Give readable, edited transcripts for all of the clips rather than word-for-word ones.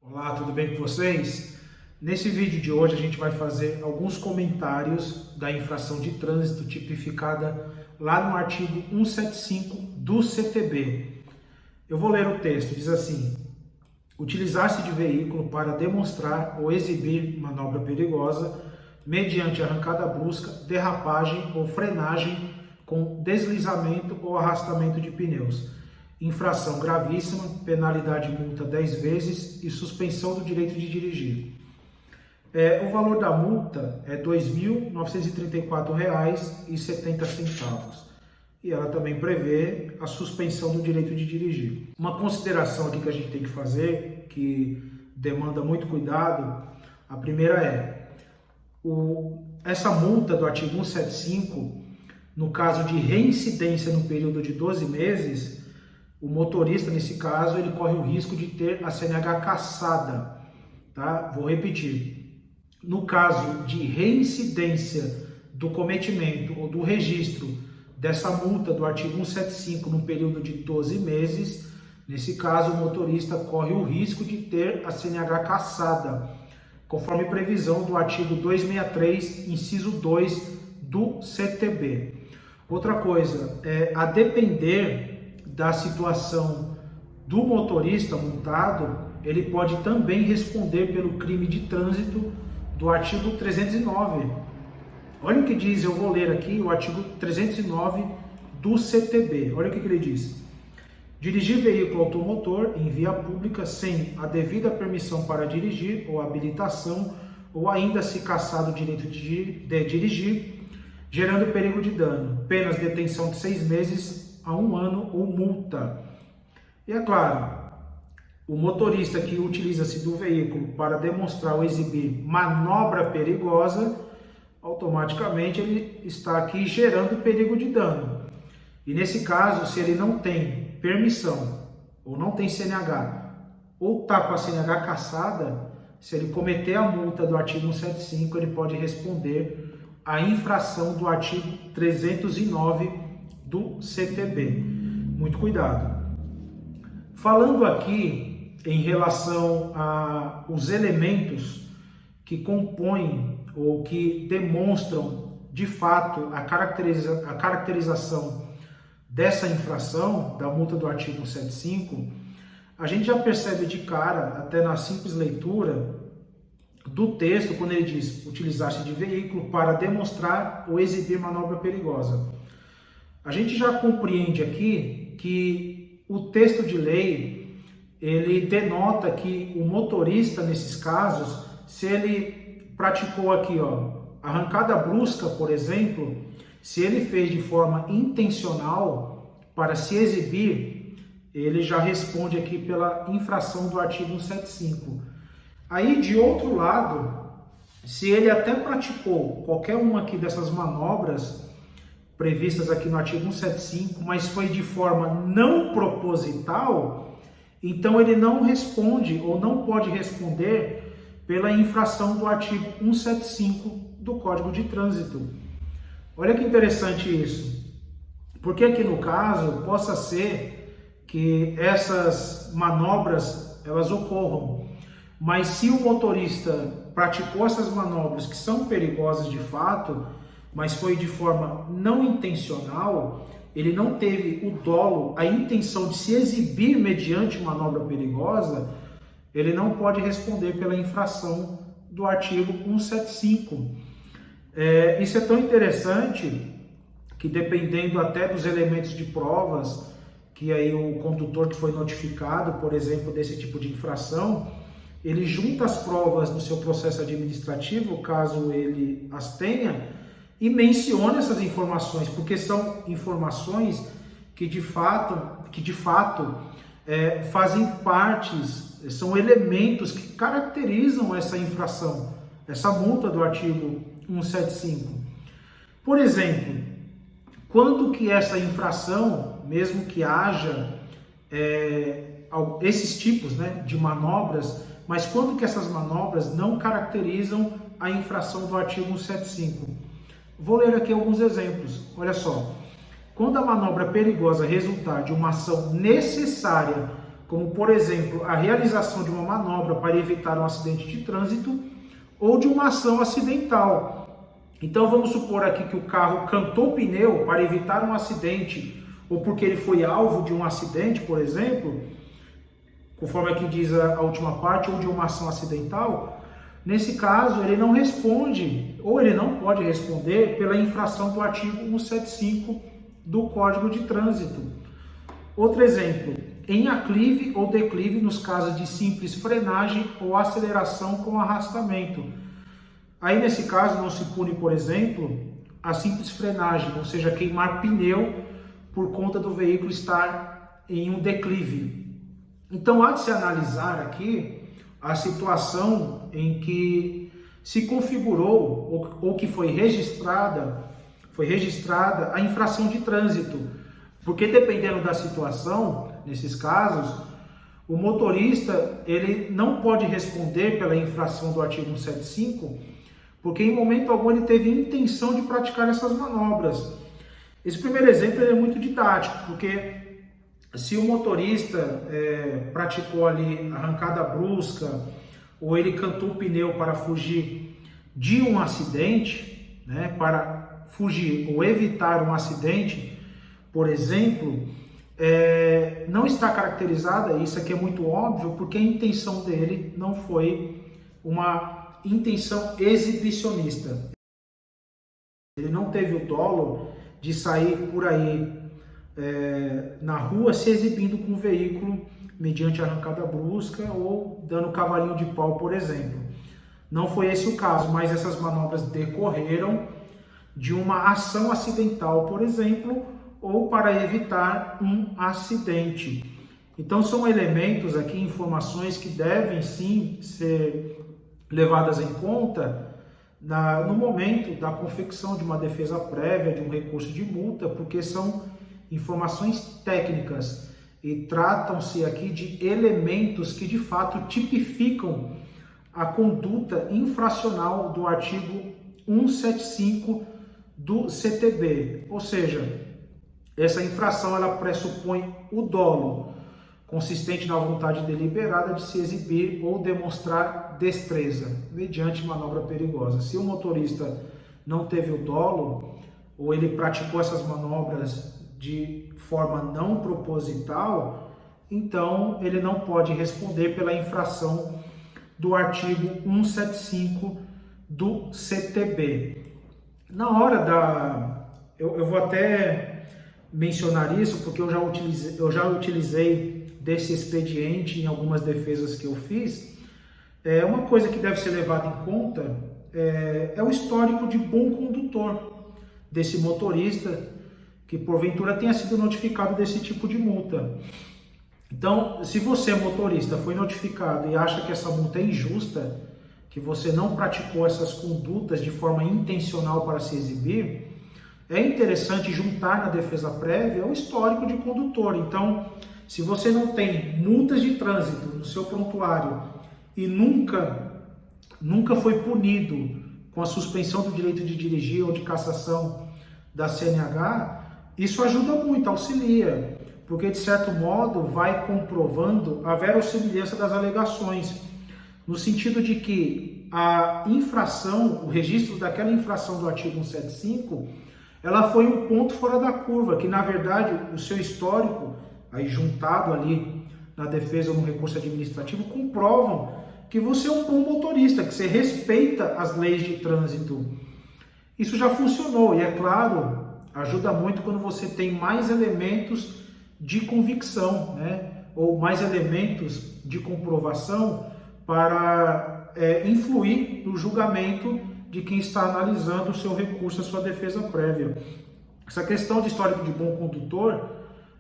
Olá, tudo bem com vocês? Nesse vídeo de hoje a gente vai fazer alguns comentários da infração de trânsito tipificada lá no artigo 175 do CTB. Eu vou ler o texto, diz assim: utilizar-se de veículo para demonstrar ou exibir manobra perigosa mediante arrancada brusca, derrapagem ou frenagem com deslizamento ou arrastamento de pneus. Infração gravíssima, penalidade multa 10 vezes e suspensão do direito de dirigir. O valor da multa é R$ 2.934,70 e ela também prevê a suspensão do direito de dirigir. Uma consideração aqui que a gente tem que fazer, que demanda muito cuidado, a primeira essa multa do artigo 175, no caso de reincidência no período de 12 meses, o motorista, nesse caso, ele corre o risco de ter a CNH cassada, tá? Vou repetir. No caso de reincidência do cometimento ou do registro dessa multa do artigo 175 no período de 12 meses, nesse caso, o motorista corre o risco de ter a CNH cassada, conforme previsão do artigo 263, inciso 2 do CTB. Outra coisa, a depender da situação do motorista multado, ele pode também responder pelo crime de trânsito do artigo 309. Olha o que diz, eu vou ler aqui o artigo 309 do CTB. Olha o que ele diz: dirigir veículo automotor em via pública sem a devida permissão para dirigir ou habilitação, ou ainda se cassado o direito de dirigir, gerando perigo de dano, penas de detenção de 6 meses a 1 ano ou multa. E é claro, o motorista que utiliza-se do veículo para demonstrar ou exibir manobra perigosa, automaticamente ele está aqui gerando perigo de dano. E nesse caso, se ele não tem permissão, ou não tem CNH, ou está com a CNH cassada, se ele cometer a multa do artigo 175, ele pode responder a infração do artigo 309 do CTB. Muito cuidado. Falando aqui em relação aos elementos que compõem ou que demonstram de fato a caracterização dessa infração, da multa do artigo 175, a gente já percebe de cara, até na simples leitura do texto, quando ele diz utilizar-se de veículo para demonstrar ou exibir manobra perigosa. A gente já compreende aqui que o texto de lei, ele denota que o motorista, nesses casos, se ele praticou aqui, arrancada brusca, por exemplo, se ele fez de forma intencional para se exibir, ele já responde aqui pela infração do artigo 175. Aí, de outro lado, se ele até praticou qualquer uma aqui dessas manobras previstas aqui no artigo 175, mas foi de forma não proposital, então ele não responde ou não pode responder pela infração do artigo 175 do Código de Trânsito. Olha que interessante isso, porque aqui no caso possa ser que essas manobras elas ocorram, mas se o motorista praticou essas manobras que são perigosas de fato, mas foi de forma não intencional, ele não teve o dolo, a intenção de se exibir mediante manobra perigosa, ele não pode responder pela infração do artigo 175. Isso é tão interessante que, dependendo até dos elementos de provas, que aí o condutor que foi notificado, por exemplo, desse tipo de infração, ele junta as provas no seu processo administrativo, caso ele as tenha, e menciona essas informações, porque são informações que de fato fazem partes, são elementos que caracterizam essa infração, essa multa do artigo 175. Por exemplo, quando que essa infração, mesmo que haja esses tipos, de manobras, mas quando que essas manobras não caracterizam a infração do artigo 175? Vou ler aqui alguns exemplos. Olha só. Quando a manobra perigosa resultar de uma ação necessária como, por exemplo, a realização de uma manobra para evitar um acidente de trânsito ou de uma ação acidental. Então vamos supor aqui que o carro cantou o pneu para evitar um acidente ou porque ele foi alvo de um acidente, por exemplo, conforme aqui diz a última parte, ou de uma ação acidental. Nesse caso, ele não responde, ou ele não pode responder pela infração do artigo 175 do Código de Trânsito. Outro exemplo, em aclive ou declive nos casos de simples frenagem ou aceleração com arrastamento. Aí, nesse caso, não se pune, por exemplo, a simples frenagem, ou seja, queimar pneu por conta do veículo estar em um declive. Então, há de se analisar aqui a situação em que se configurou ou que foi registrada a infração de trânsito, porque dependendo da situação, nesses casos, o motorista ele não pode responder pela infração do artigo 175, porque em momento algum ele teve intenção de praticar essas manobras. Esse primeiro exemplo é muito didático, porque se o motorista praticou ali arrancada brusca, ou ele cantou o pneu para fugir de um acidente, né, para fugir ou evitar um acidente, por exemplo, não está caracterizada, isso aqui é muito óbvio, porque a intenção dele não foi uma intenção exibicionista. Ele não teve o dolo de sair por aí na rua se exibindo com o veículo mediante arrancada brusca ou dando cavalinho de pau, por exemplo. Não foi esse o caso, mas essas manobras decorreram de uma ação acidental, por exemplo, ou para evitar um acidente. Então são elementos aqui, informações que devem sim ser levadas em conta no momento da confecção de uma defesa prévia, de um recurso de multa, porque são informações técnicas e tratam-se aqui de elementos que de fato tipificam a conduta infracional do artigo 175 do CTB, ou seja, essa infração ela pressupõe o dolo, consistente na vontade deliberada de se exibir ou demonstrar destreza, mediante manobra perigosa. Se o motorista não teve o dolo, ou ele praticou essas manobras de forma não proposital, então ele não pode responder pela infração do artigo 175 do CTB. Na hora eu vou até mencionar isso, porque eu já utilizei desse expediente em algumas defesas que eu fiz. Uma coisa que deve ser levada em conta é o histórico de bom condutor desse motorista, que porventura tenha sido notificado desse tipo de multa. Então, se você, motorista, foi notificado e acha que essa multa é injusta, que você não praticou essas condutas de forma intencional para se exibir, é interessante juntar na defesa prévia o histórico de condutor. Então, se você não tem multas de trânsito no seu prontuário e nunca foi punido com a suspensão do direito de dirigir ou de cassação da CNH, isso ajuda muito, auxilia, porque de certo modo vai comprovando a verossimilhança das alegações, no sentido de que a infração, o registro daquela infração do artigo 175, ela foi um ponto fora da curva, que na verdade o seu histórico, aí juntado ali na defesa ou no recurso administrativo, comprovam que você é um bom motorista, que você respeita as leis de trânsito. Isso já funcionou e, é claro, ajuda muito quando você tem mais elementos de convicção, né? Ou mais elementos de comprovação para influir no julgamento de quem está analisando o seu recurso, a sua defesa prévia. Essa questão de histórico de bom condutor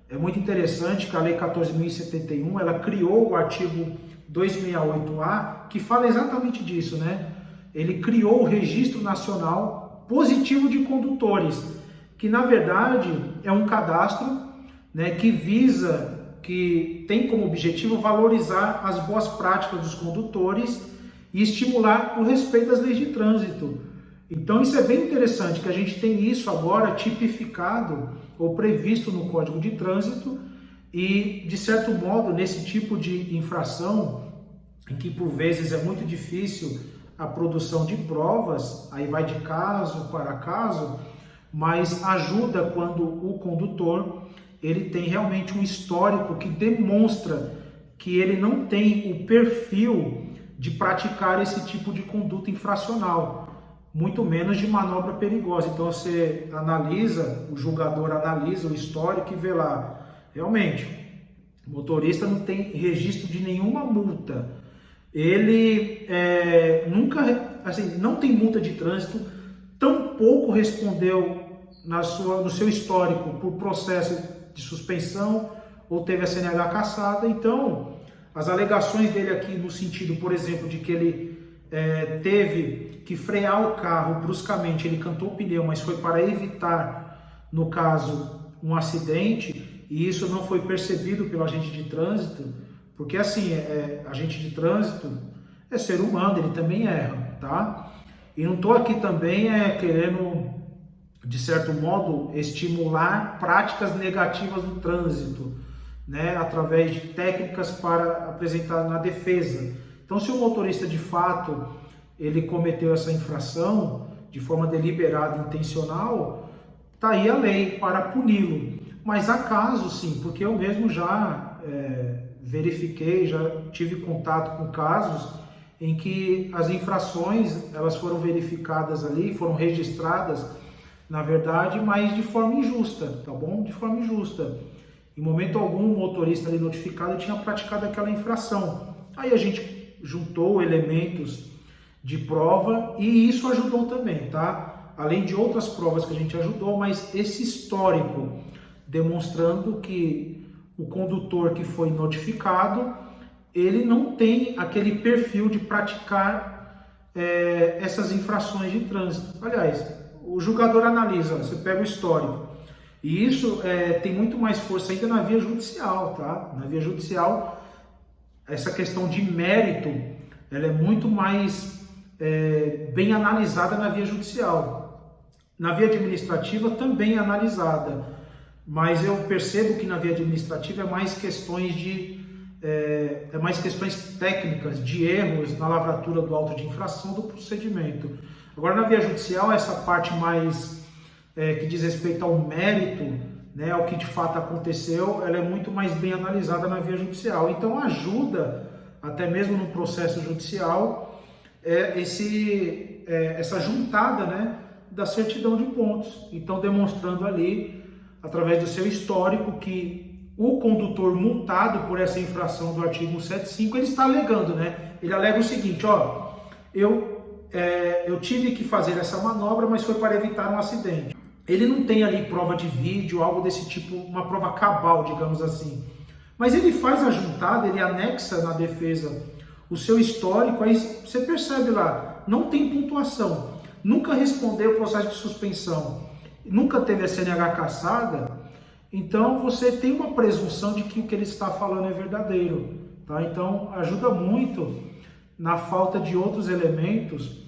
é muito interessante, que a Lei 14.071, ela criou o artigo 268A, que fala exatamente disso, né? Ele criou o Registro Nacional Positivo de Condutores, que na verdade é um cadastro, né, que tem como objetivo valorizar as boas práticas dos condutores e estimular o respeito às leis de trânsito. Então isso é bem interessante, que a gente tem isso agora tipificado ou previsto no Código de Trânsito, E, de certo modo, nesse tipo de infração, em que por vezes é muito difícil a produção de provas, aí vai de caso para caso, mas ajuda quando o condutor ele tem realmente um histórico que demonstra que ele não tem o perfil de praticar esse tipo de conduta infracional, muito menos de manobra perigosa. Então você analisa, o julgador analisa o histórico e vê lá, realmente, o motorista não tem registro de nenhuma multa, ele nunca, assim, não tem multa de trânsito, tampouco respondeu no seu histórico por processo de suspensão ou teve a CNH cassada. Então, as alegações dele aqui no sentido, por exemplo, de que ele teve que frear o carro bruscamente, ele cantou o pneu, mas foi para evitar, no caso, um acidente, e isso não foi percebido pelo agente de trânsito, porque assim, agente de trânsito é ser humano, ele também erra, tá? E não estou aqui também querendo, de certo modo, estimular práticas negativas no trânsito, né, através de técnicas para apresentar na defesa. Então, se o motorista de fato ele cometeu essa infração de forma deliberada, intencional, tá aí a lei para puni-lo. Mas há casos, sim, porque eu mesmo já verifiquei, já tive contato com casos em que as infrações elas foram verificadas ali, foram registradas, na verdade, mas de forma injusta, tá bom? De forma injusta. Em momento algum, o motorista ali notificado tinha praticado aquela infração. Aí a gente juntou elementos de prova e isso ajudou também, tá? Além de outras provas que a gente ajudou, mas esse histórico demonstrando que o condutor que foi notificado, ele não tem aquele perfil de praticar essas infrações de trânsito. Aliás, o julgador analisa, você pega o histórico. E isso tem muito mais força ainda na via judicial, tá? Na via judicial, essa questão de mérito, ela é muito mais bem analisada na via judicial. Na via administrativa também é analisada, mas eu percebo que na via administrativa é mais questões técnicas, de erros na lavratura do auto de infração do procedimento. Agora, na via judicial, essa parte mais que diz respeito ao mérito, né, ao que de fato aconteceu, ela é muito mais bem analisada na via judicial. Então ajuda, até mesmo no processo judicial, essa juntada, né, da certidão de pontos. Então demonstrando ali, através do seu histórico, que o condutor multado por essa infração do artigo 175, ele está alegando, né? Ele alega o seguinte, ó, eu tive que fazer essa manobra, mas foi para evitar um acidente. Ele não tem ali prova de vídeo, algo desse tipo, uma prova cabal, digamos assim. Mas ele faz a juntada, ele anexa na defesa o seu histórico, aí você percebe lá, não tem pontuação, nunca respondeu o processo de suspensão, nunca teve a CNH cassada, então você tem uma presunção de que o que ele está falando é verdadeiro, tá? Então ajuda muito na falta de outros elementos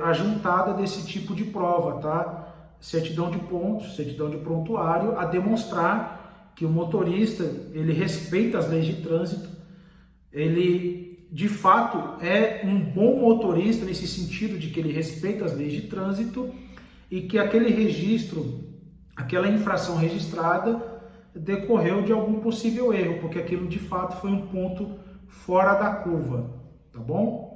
a juntada desse tipo de prova, tá? Certidão de pontos, certidão de prontuário, a demonstrar que o motorista, ele respeita as leis de trânsito, ele de fato é um bom motorista nesse sentido de que ele respeita as leis de trânsito e que aquele registro, aquela infração registrada decorreu de algum possível erro, porque aquilo de fato foi um ponto fora da curva, tá bom?